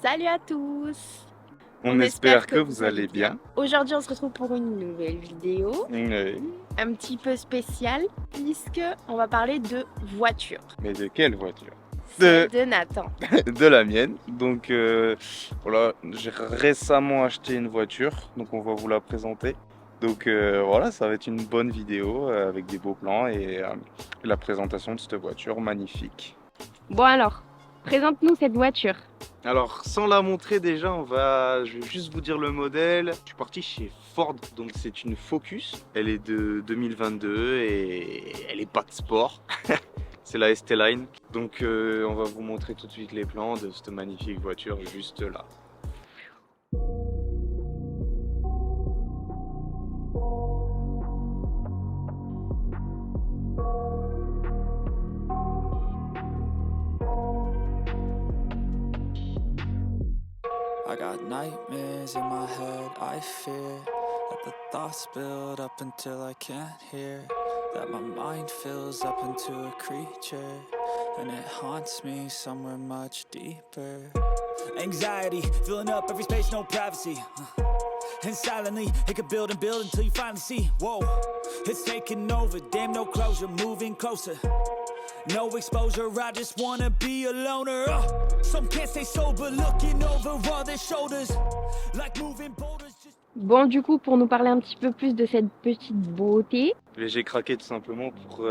Salut à tous! On espère que vous allez bien. Aujourd'hui on se retrouve pour une nouvelle vidéo, Oui. un petit peu spéciale, puisque on va parler de voiture. Mais de quelle voiture? Celle de Nathan. De la mienne. Donc voilà, j'ai récemment acheté une voiture, donc on va vous la présenter. Donc voilà, ça va être une bonne vidéo avec des beaux plans et la présentation de cette voiture magnifique. Bon alors, présente-nous cette voiture. Alors, sans la montrer déjà, je vais juste vous dire le modèle. Je suis parti chez Ford, donc c'est une Focus. Elle est de 2022 et elle est pas de sport. C'est la ST-Line. Donc on va vous montrer tout de suite les plans de cette magnifique voiture juste là. I got nightmares in my head, I fear that the thoughts build up until I can't hear, that my mind fills up into a creature, and it haunts me somewhere much deeper. Anxiety, filling up every space, no privacy, and silently, it could build and build until you finally see, whoa, it's taking over, damn no closure, moving closer. No exposure, I just wanna be a loner. Some can't stay sober, looking over all their shoulders, like moving boulders. Bon, du coup, pour nous parler un petit peu plus de cette petite beauté. J'ai craqué tout simplement pour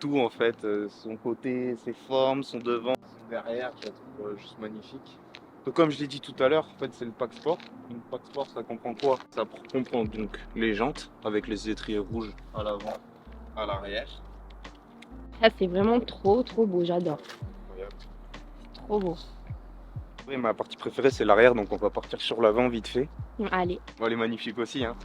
tout en fait, son côté, ses formes, son devant, son derrière, je la trouve juste magnifique. Donc comme je l'ai dit tout à l'heure, en fait c'est le pack sport. Une pack sport, ça comprend quoi? Ça comprend donc les jantes avec les étriers rouges à l'avant, à l'arrière. Ça, c'est vraiment trop beau, j'adore. Incroyable. Trop beau. Oui, ma partie préférée c'est l'arrière, donc on va partir sur l'avant vite fait. Allez. Bon, elle est magnifique aussi, hein.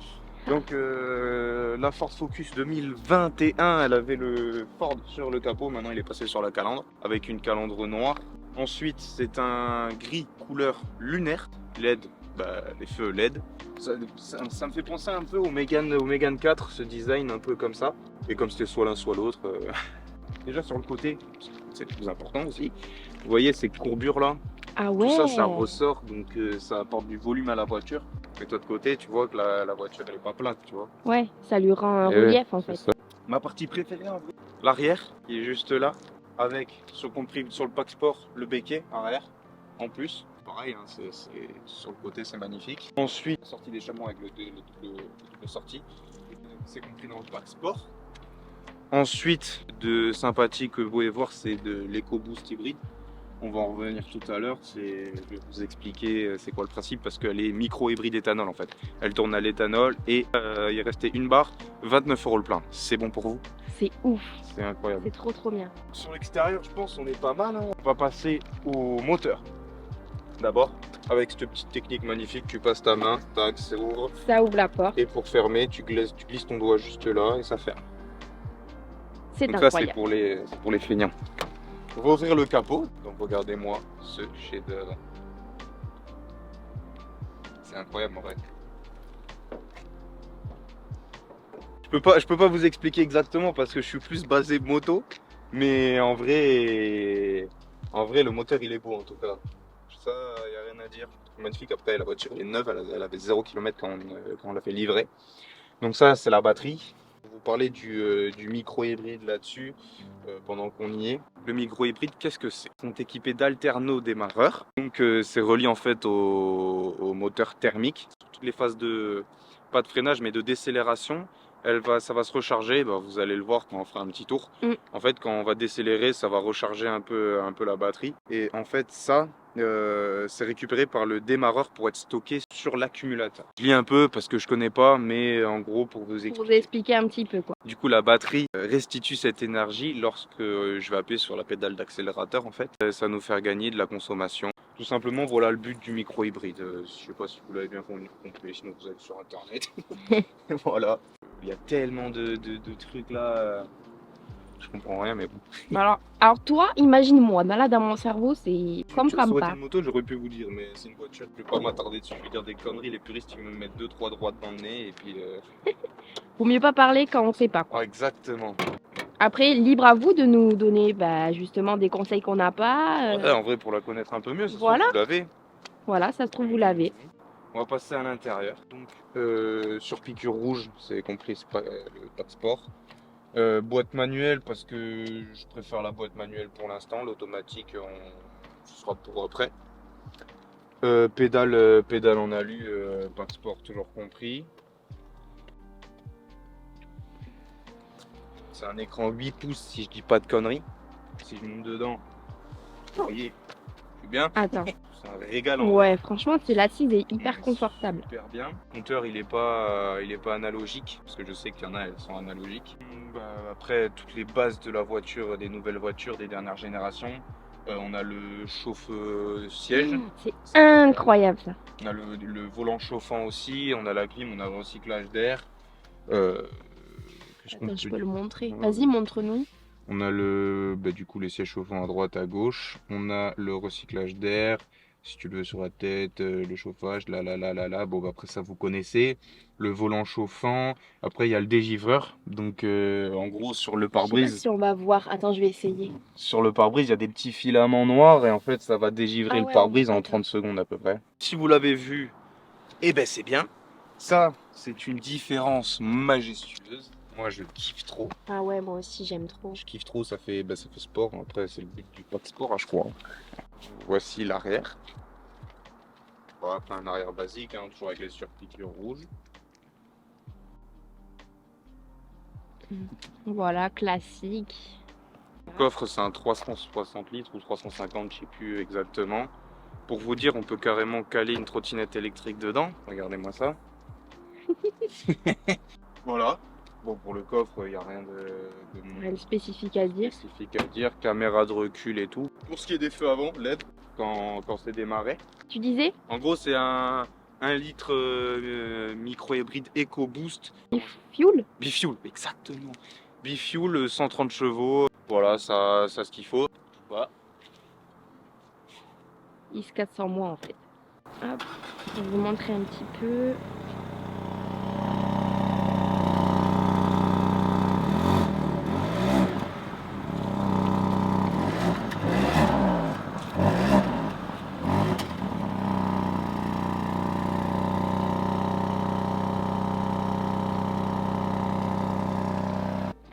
Donc la Ford Focus 2021, elle avait le Ford sur le capot, maintenant il est passé sur la calandre avec une calandre noire. Ensuite c'est un gris couleur lunaire, LED, les feux LED. Ça me fait penser un peu au Mégane 4, ce design un peu comme ça. Et comme c'était soit l'un soit l'autre. Déjà sur le côté, c'est le plus important aussi. Vous voyez ces courbures là? Ah ouais. Tout ça, ça ressort, donc ça apporte du volume à la voiture. Mais toi de côté, tu vois que la voiture elle est pas plate, tu vois. Ouais, ça lui rend un Et relief ouais, en fait. ça. Ma partie préférée en vrai, l'arrière qui est juste là, avec sur le pack sport le béquet arrière en plus. Pareil, hein, c'est sur le côté c'est magnifique. Ensuite, la sortie des chameaux avec le double sortie, c'est compris dans le pack sport. Ensuite, de sympathique que vous pouvez voir, c'est de l'EcoBoost hybride. On va en revenir tout à l'heure, je vais vous expliquer c'est quoi le principe parce qu'elle est micro-hybride éthanol en fait. Elle tourne à l'éthanol et il est resté une barre, 29 € le plein. C'est bon pour vous? C'est ouf. C'est incroyable. C'est trop bien. Sur l'extérieur, je pense on est pas mal. Hein. On va passer au moteur. D'abord, avec cette petite technique magnifique, tu passes ta main, tac, ça ouvre. Ça ouvre la porte. Et pour fermer, tu glisses ton doigt juste là et ça ferme. C'est Donc incroyable. ça c'est pour les feignants. On va ouvrir le capot, donc regardez-moi ce chef-d'œuvre. C'est incroyable en vrai. Je peux pas vous expliquer exactement parce que je suis plus basé moto, mais en vrai le moteur il est beau en tout cas. Ça, il n'y a rien à dire. Magnifique. Après la voiture elle est neuve, elle avait 0 km quand on l'a fait livrer. Donc ça c'est la batterie. Vous parlez du micro-hybride là-dessus pendant qu'on y est. Le micro-hybride, qu'est-ce que c'est? Ils sont équipés d'alterno-démarreurs. Donc c'est relié en fait au moteur thermique. Sur toutes les phases pas de freinage mais de décélération, ça va se recharger. Vous allez le voir quand on fera un petit tour. En fait quand on va décélérer, ça va recharger un peu la batterie. Et en fait ça, c'est récupéré par le démarreur pour être stocké sur l'accumulateur. Je lis un peu parce que je connais pas, mais en gros pour vous expliquer. Pour vous expliquer un petit peu quoi. Du coup la batterie restitue cette énergie lorsque je vais appuyer sur la pédale d'accélérateur en fait. Ça va nous faire gagner de la consommation. Tout simplement voilà le but du micro-hybride. Je sais pas si vous l'avez bien compris, sinon vous allez sur internet. Voilà. Il y a tellement de trucs là. Je comprends rien, mais bon. Alors toi, imagine-moi, là dans mon cerveau, c'est comme Ça aurait été pas. une moto, j'aurais pu vous dire, mais c'est une voiture. Je vais pas m'attarder dessus, je vais dire des conneries. Les puristes, ils me mettent 2-3 droites dans le nez et puis. Faut mieux pas parler quand on sait pas quoi. Ah, exactement. Après, libre à vous de nous donner justement des conseils qu'on n'a pas. Ouais, en vrai, pour la connaître un peu mieux, c'est Voilà. sûr que vous l'avez. Voilà, ça se trouve, vous l'avez. On va passer à l'intérieur. Donc, sur piqûre rouge, c'est compris, c'est pas le pas de sport. Boîte manuelle parce que je préfère la boîte manuelle pour l'instant. L'automatique, ce sera pour après. Pédale en alu, pas de sport toujours compris. C'est un écran 8 pouces si je dis pas de conneries. Si je monte dedans, vous voyez, je suis bien. Attends. C'est un régal en Ouais, franchement, c'est l'assise est hyper vrai. confortable. Super bien. Le compteur il est pas analogique parce que je sais qu'il y en a elles sont analogiques. Après toutes les bases de la voiture, des nouvelles voitures, des dernières générations, on a le chauffe-siège. C'est incroyable ça. On a le volant chauffant aussi, on a la clim, on a le recyclage d'air. Qu'est-ce qu'on Attends, je peut peux le dire? montrer. Ouais. Vas-y, montre-nous. On a du coup les sièges chauffants à droite, à gauche. On a le recyclage d'air, si tu le veux sur la tête, le chauffage, là. Bon, après ça vous connaissez. Le volant chauffant. Après il y a le dégivreur. Donc en gros sur le Je sais pas pare-brise, si on va voir. Attends, je vais essayer. il y a des petits filaments noirs et en fait ça va dégivrer Ah le ouais, pare-brise on voit en pas. 30 secondes à peu près. Si vous l'avez vu, eh ben c'est bien. Ça, c'est une différence majestueuse. Moi je kiffe trop. Ah ouais, moi aussi, j'aime trop. Je kiffe trop, ça fait sport. Après, c'est le but du pas de sport, hein, je crois. Voici l'arrière. Voilà, pas un arrière basique, hein, toujours avec les surpiqûres rouges. Voilà, classique. Le coffre, c'est un 360 litres ou 350, je sais plus exactement. Pour vous dire, on peut carrément caler une trottinette électrique dedans. Regardez-moi ça. Voilà. Bon, pour le coffre, il n'y a rien Rien de spécifique à dire. spécifique à dire. Caméra de recul et tout. Pour ce qui est des feux avant, LED, quand c'est démarré. Tu disais En gros, c'est un litre micro-hybride EcoBoost. Fuel? Bifuel, exactement. Bifuel, 130 chevaux. Voilà, ça ce qu'il faut. Voilà. IS 400 mois en fait. Hop, je vais vous montrer un petit peu.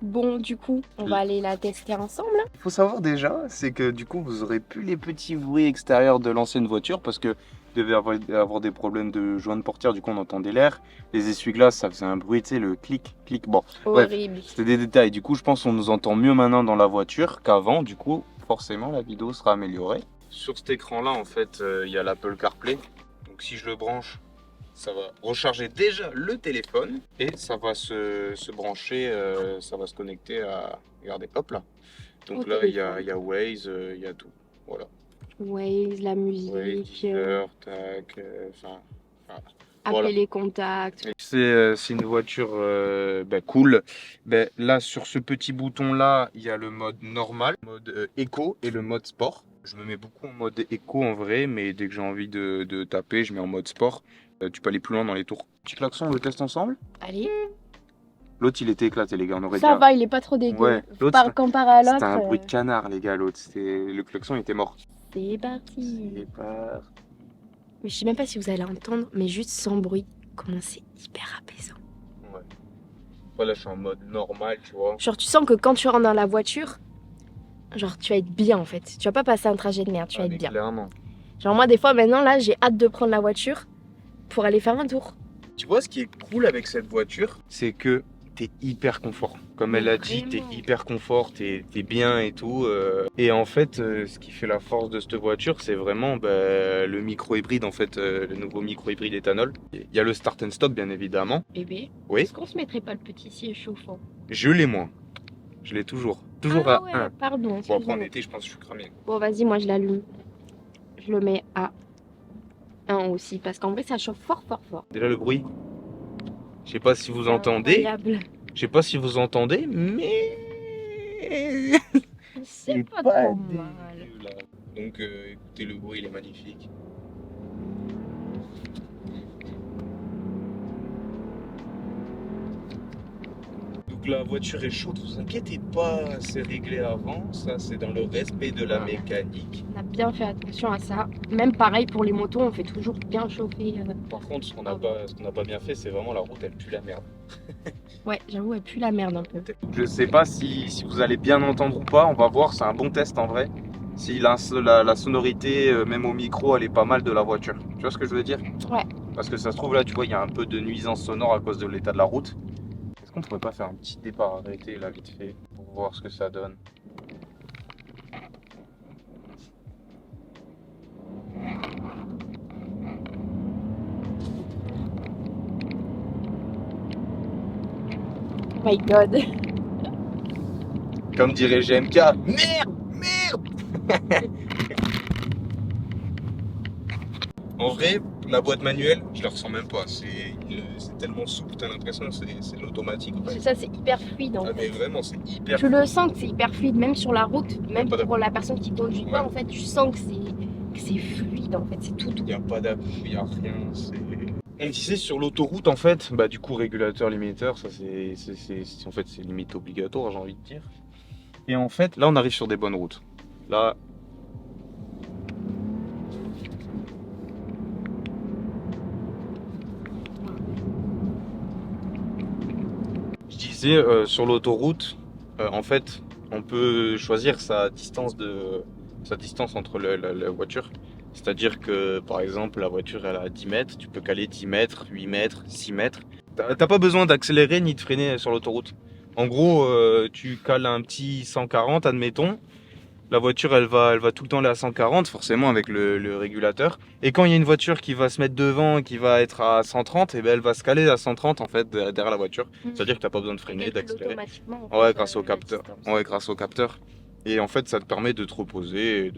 Bon, du coup, on va aller la tester ensemble. Il faut savoir déjà, c'est que du coup, vous aurez plus les petits bruits extérieurs de l'ancienne voiture parce que il devait avoir des problèmes de joint portière, du coup on entendait l'air. Les essuie-glaces, ça faisait un bruit, tu sais, le clic, clic. Bon, bref, Horrible. c'était des détails. Du coup, je pense qu'on nous entend mieux maintenant dans la voiture qu'avant. Du coup, forcément, la vidéo sera améliorée. Sur cet écran-là, en fait, il y a l'Apple CarPlay. Donc si je le branche, ça va recharger déjà le téléphone et ça va se brancher, ça va se connecter à... Regardez, hop là. Donc Au là, il y téléphone. a Waze, il y a tout. Voilà. Waze, la Waze, musique, Deezer, tac, enfin... appeler voilà. les contacts. C'est une voiture cool. Là, sur ce petit bouton-là, il y a le mode normal, le mode éco et le mode sport. Je me mets beaucoup en mode éco en vrai, mais dès que j'ai envie de taper, je mets en mode sport. Tu peux aller plus loin dans les tours. Petit klaxon, on le teste ensemble. Allez. L'autre, il était éclaté, les gars. On aurait Ça dit... va, il est pas trop dégueu. Ouais, l'autre, Comparé à l'autre. c'était un bruit de canard, les gars. L'autre, le klaxon, il était mort. C'est parti. C'est pas... Mais je sais même pas si vous allez entendre, mais juste sans bruit, comment c'est hyper apaisant. Ouais. Voilà, je suis en mode normal, tu vois. Genre tu sens que quand tu rentres dans la voiture, genre tu vas être bien en fait. Tu vas pas passer un trajet de merde, tu vas être mais bien. clairement. Genre moi des fois maintenant là j'ai hâte de prendre la voiture pour aller faire un tour. Tu vois, ce qui est cool avec cette voiture, c'est que t'es hyper confort. Comme elle Mais a dit, t'es vraiment. hyper confort, t'es bien et tout. Et en fait, ce qui fait la force de cette voiture, c'est vraiment le micro-hybride, en fait, le nouveau micro-hybride éthanol. Il y a le start and stop, bien évidemment. Bébé, Oui, est-ce qu'on se mettrait pas le petit siège chauffant? je l'ai moins. Je l'ai toujours. Toujours Ah à ouais, 1. pardon. Bon, après, en excuse-moi. été, je pense que je suis cramé. Bon vas-y, moi je l'allume. Je le mets à 1 aussi, parce qu'en vrai ça chauffe fort fort fort. Déjà, le bruit. Je sais pas si vous entendez. Incroyable. Je sais pas si vous entendez, mais... C'est pas trop dégueu, mal. là. Donc écoutez, le bruit il est magnifique. Donc Donc la voiture est chaude, vous inquiétez pas, c'est réglé avant, ça c'est dans le respect de la mécanique. On a bien fait attention à ça. Même pareil pour les motos, on fait toujours bien chauffer. Par contre, ce qu'on n'a pas bien fait, c'est vraiment la route, elle pue la merde. Ouais, j'avoue, elle pue la merde un peu. Je sais pas si vous allez bien entendre ou pas, on va voir, c'est un bon test en vrai. Si la sonorité, même au micro, elle est pas mal de la voiture. Tu vois ce que je veux dire? Ouais. Parce que ça se trouve là, tu vois, il y a un peu de nuisance sonore à cause de l'état de la route. Est-ce qu'on pourrait pas faire un petit départ arrêté là vite fait pour voir ce que ça donne? My God. Comme dirait GMK, merde. En vrai, la boîte manuelle, je la ressens même pas. C'est tellement souple, t'as l'impression que c'est l'automatique. En fait. Ça, c'est hyper fluide en Ah, mais fait. vraiment, c'est hyper Je le sens que c'est hyper fluide, même sur la route, même pas pour la personne qui conduit pas, en fait, tu sens que c'est fluide en fait, c'est tout doux. Il n'y a pas d'appui, il n'y a rien. On disait sur l'autoroute, en fait, bah du coup, régulateur, limiteur, ça en fait, c'est limite obligatoire, j'ai envie de dire. Et en fait, là, on arrive sur des bonnes routes. Là. Je disais, sur l'autoroute, en fait, on peut choisir sa distance entre la voiture. C'est-à-dire que, par exemple, la voiture elle a 10 mètres, tu peux caler 10 mètres, 8 mètres, 6 mètres. T'as pas besoin d'accélérer ni de freiner sur l'autoroute. En gros, tu cales un petit 140, admettons. La voiture, elle va tout le temps aller à 140, forcément avec le régulateur. Et quand il y a une voiture qui va se mettre devant et qui va être à 130, et ben elle va se caler à 130 en fait derrière la voiture. C'est-à-dire que t'as pas besoin de freiner, d'accélérer. Ouais, grâce au capteur. Ouais, grâce au capteur. Et en fait, ça te permet de te reposer.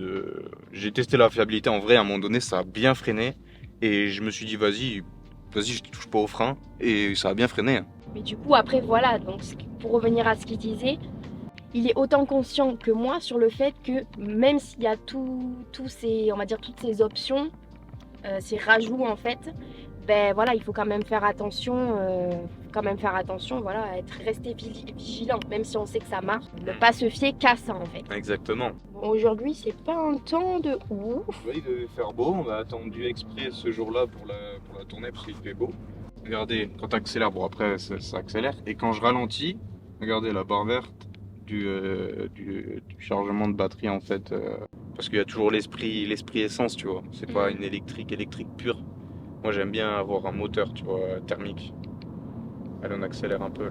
J'ai testé la fiabilité en vrai. À un moment donné, ça a bien freiné. Et je me suis dit, vas-y, je touche pas au frein. Et ça a bien freiné. Mais du coup, après, voilà. Donc, pour revenir à ce qu'il disait, il est autant conscient que moi sur le fait que même s'il y a tous ces, on va dire, toutes ces options, ces rajouts en fait, ben voilà, il faut quand même faire attention, voilà, rester vigilant, même si on sait que ça marche, ne pas se fier qu'à ça en fait. Exactement. Bon, aujourd'hui, c'est pas un temps de ouf. Oui, il devait faire beau. On a attendu exprès ce jour-là pour la tournée parce qu'il fait beau. Regardez, quand tu accélères, bon après ça accélère. Et quand je ralentis, regardez la barre verte du chargement de batterie en fait. Parce qu'il y a toujours l'esprit essence, tu vois. C'est pas une électrique pure. Moi j'aime bien avoir un moteur, tu vois, thermique. Allez, on accélère un peu.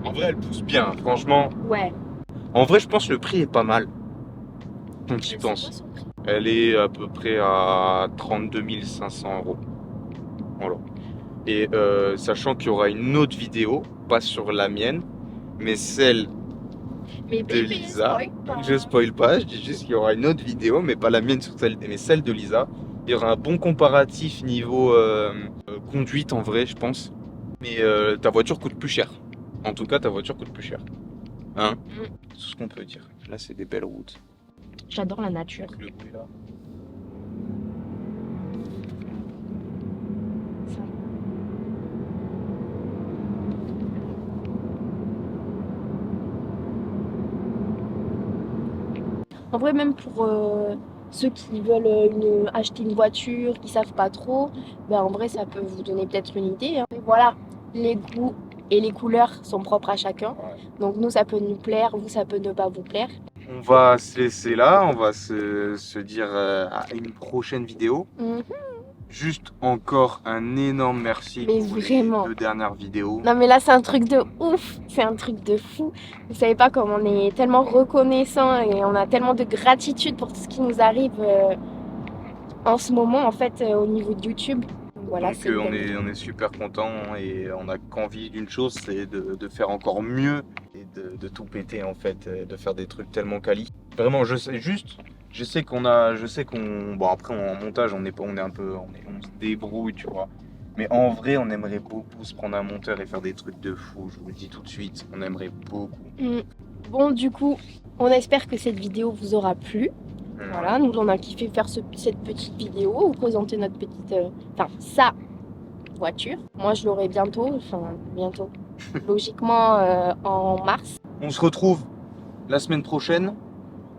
En vrai, elle pousse bien, franchement. Ouais. En vrai, je pense que le prix est pas mal. Donc, j'y pense. Elle est à peu près à 32 500 €. Voilà. Et sachant qu'il y aura une autre vidéo, pas sur la mienne, mais celle de Lisa. Je spoil pas, je dis juste qu'il y aura une autre vidéo, mais pas la mienne sur celle, mais celle de Lisa. Il y aura un bon comparatif niveau conduite en vrai, je pense. Mais ta voiture coûte plus cher. En tout cas, ta voiture coûte plus cher. Hein? C'est tout ce qu'on peut dire. Là, c'est des belles routes. J'adore la nature. Le bruit là. En vrai, même pour ceux qui veulent acheter une voiture, qui savent pas trop, ben en vrai, ça peut vous donner peut-être une idée. Hein. Voilà, les goûts et les couleurs sont propres à chacun. Ouais. Donc nous, ça peut nous plaire, vous, ça peut ne pas vous plaire. On va se laisser là, on va se dire à une prochaine vidéo. Juste encore un énorme merci pour les 2 dernières vidéos. Non mais là c'est un truc de ouf, c'est un truc de fou. Vous savez pas comme on est tellement reconnaissant et on a tellement de gratitude pour tout ce qui nous arrive en ce moment en fait au niveau de YouTube. Voilà, donc on est super contents et on a qu'envie d'une chose, c'est de faire encore mieux et de tout péter en fait, de faire des trucs tellement quali. Vraiment, je sais qu'on bon après en montage on se débrouille, tu vois. Mais en vrai, on aimerait beaucoup se prendre un monteur et faire des trucs de fou, je vous le dis tout de suite, on aimerait beaucoup. Bon, du coup, on espère que cette vidéo vous aura plu. Voilà, nous on a kiffé faire cette petite vidéo, vous présenter notre petite, sa voiture. Moi je l'aurai bientôt, logiquement en mars. On se retrouve la semaine prochaine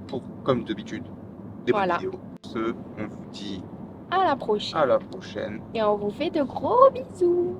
pour, comme d'habitude, des bonnes Voilà. vidéos. On vous dit À la prochaine. à la prochaine. Et on vous fait de gros bisous.